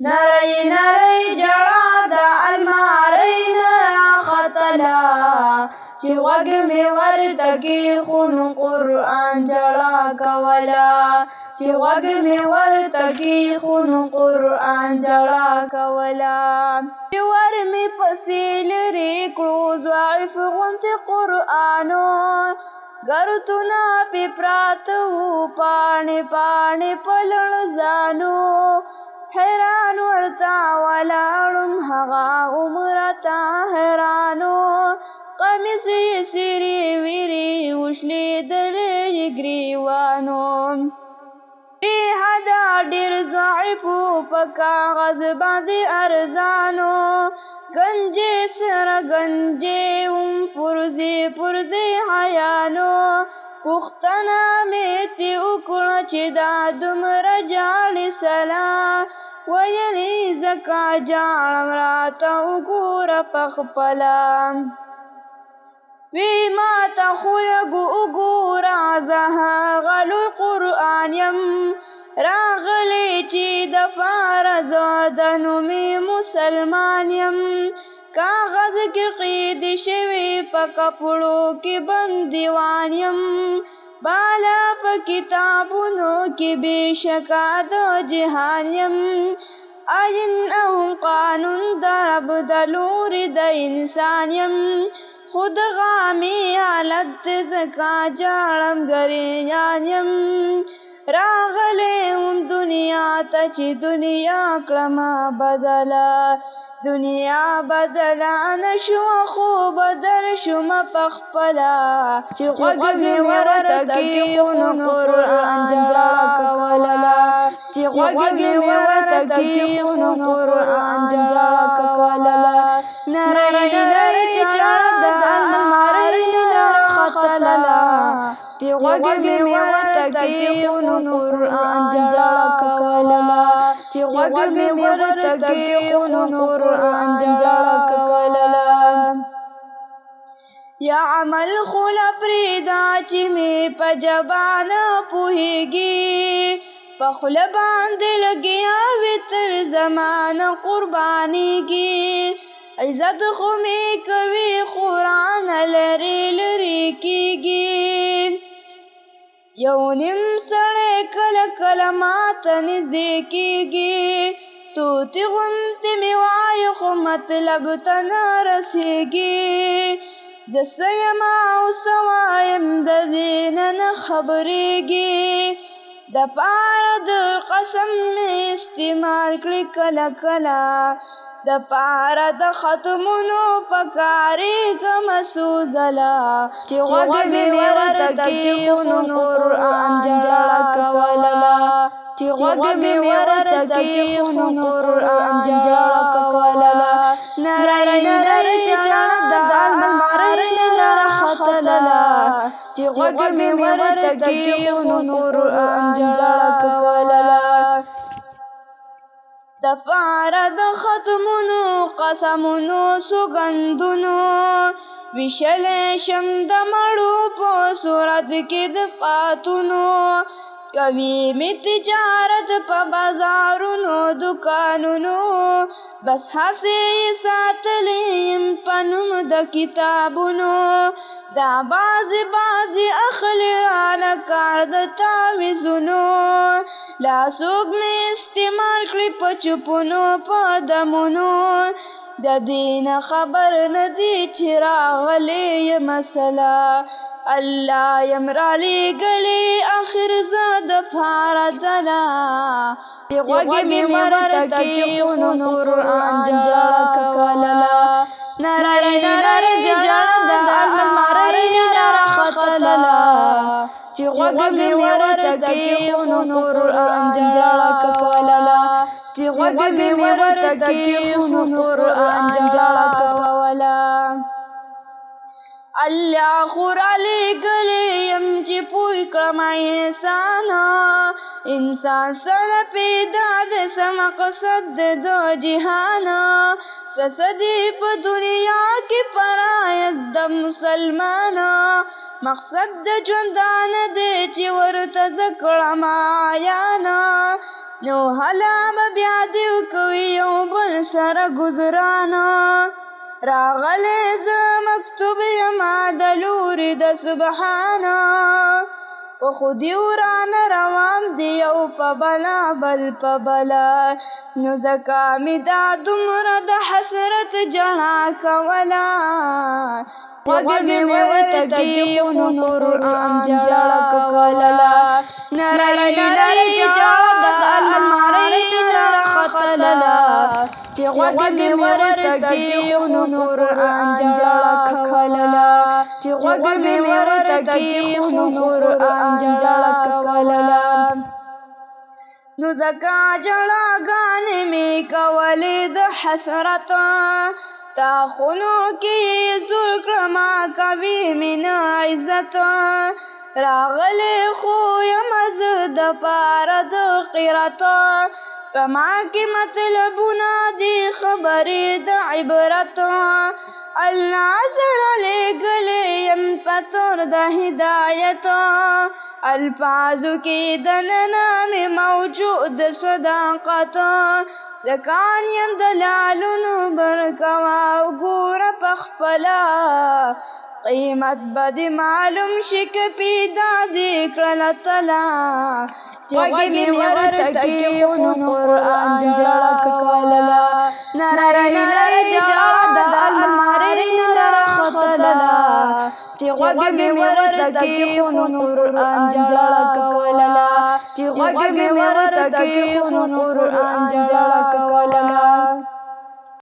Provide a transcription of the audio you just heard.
نری نری جړا د المارۍ نه راختله چې غوږ مې ورته کېښود نو قرآن جړا کوله چې غوږ مې ورته کېښود نو قرآن جړا کوله چې ور مې پسې لرې کړو ضعیف غوندې قرآنو ګردونه پې پراته وو پاڼې پاڼې په لړزانو حیران ورته ولاړم هغه عمره ته حیرانو قمیص یې سرې ویرې وشلېدلې ګریوانو بې حده ډېر ضعیف وو په کاغذ باندې ارزانو گنجې سره گنجې وم پرزې پرزې حیانو پوښتنه مې ترې وکړه چې دا دومره ژاړې سلا ویل یې ځکه ژاړم راته وګوره پخپله وی ماته خو لږ وګوره زه هغه لوی قرآن یم راغلی چې دپاره زه د نومې مسلمان یم کاغذ کې قید شوي په کپړو کې بندیوان یم بالا په کتابونو کې بېشکه د جهان یم آیین او قانون د رب د لورې د انسان یم خود غامې حالت د ځکه ژاړم ګریان یم راغلی وم دنیا ته چې دنیا کړمه بدله دنیا بدله نه شوه خو بدل شومه پخپله چې غوږ مې ورته کېښود نو قرآن جړا کوله چې غوږ مې ورته کېښود نو قرآن جړا کوله نری نری جړا د المارۍ نه راختله چې غوږ مې ورته کېښود نو قرآن جړا کوله چې غوږ مې ورته کېښود نو قرآن جړا کوله یا عمل خو له پرېږده چې مې په ژبه نه پوهېږي په خوله باندې لګیا وي تر زمانه قربانېږي عزت خو مې کوي خو رانه لرې لرې کېږي یو نیم سړی کله کله ماته نږدې کېږي توتي غوندې مې وایو خو مطلب ته نه رسېږي زه څه یم او څه وایم د دې نه خبرېږي دپاره د قسم مې استعمال کړي کله کله دپاره د ختمونو په کارېږمه څو ځله چې غوږ مې ورته کېښود نو قرآن جړا کوله چې غوږ مې ورته کېښود نو قرآن جړا کوله نری نری جړا د المارۍ نه راختله چې غوږ مې ورته کېښود نو قرآن جړا کوله دپاره د ختمونو قسمونو سوګندونو ویشلی شم د مړو په صورت کې د سقاطونو کوي مې تجارت په بازارونو دکانونو بس هسې یې ساتلی یم په نوم د کتابونو دا بعضې بعضې اخلي رانه کار د تعویضونو لاسوک مې استعمال کړي په چپونو په دمونو د دې نه خبر نه دي چې راغلی یمه سلا الله یم رالیږلی اخر زه دپاره دله چې غوږ مې ورته کېښود نو قرآن جړا کوله نری نری جړا د المارۍ نه راختله چې غوږ مې ورته کېښود نو قرآن جړا کوله چې غوږ مې ورته کېښود نو قرآن جړا کوله الله خو رالیږلی یم چې پوه کړمه انسان سره پیدا د څه مقصد د جهان څه دي په دنیا کې فرایض د مسلمان مقصد د ژوندانه دی چې ورته زه کړم عیانه نو هله به بیا دې وکوي سره گزرانا راغلی زه مکتوب یما د لورې د سبحانه په خودي ورانه روان دی یو په بلا بل په بلا نو ځکه مې دا دومره د حسرت ژړا کوله غوږ مې ورته کېښود نو قرآن ژړا کوله نری نری ژړا د المارۍ نه راختله چې غوږ مې ورته کېښود نو قرآن ژړا کوله چې غوږ مې ورته کېښود نو قرآن ژړا کوله نو ځکه ژړاګانې مې کولې د حسرت تا خونو کې زور کړمه کوي مینه عزت راغلی خو یم زه د پاره د قیرت په ما کې مطلبونه دي خبرې د عبرت الله سره لېږلی یم په طور د هدایت الفاظو کې دننه مې موجود صداقت ځکان یم د لالونو برکوه وګوره پخپله قیمت به دې معلوم شي که پیدا دې کړله تله چې غوږ مې ورته کېښود نو قرآن ژړا کوله نری نری ژړا د المارۍ نه راختله چې غوږ مې ورته کېښود نو قرآن ژړا کوله چې غوږ مې ورته کېښود نو قرآن ژړا کوله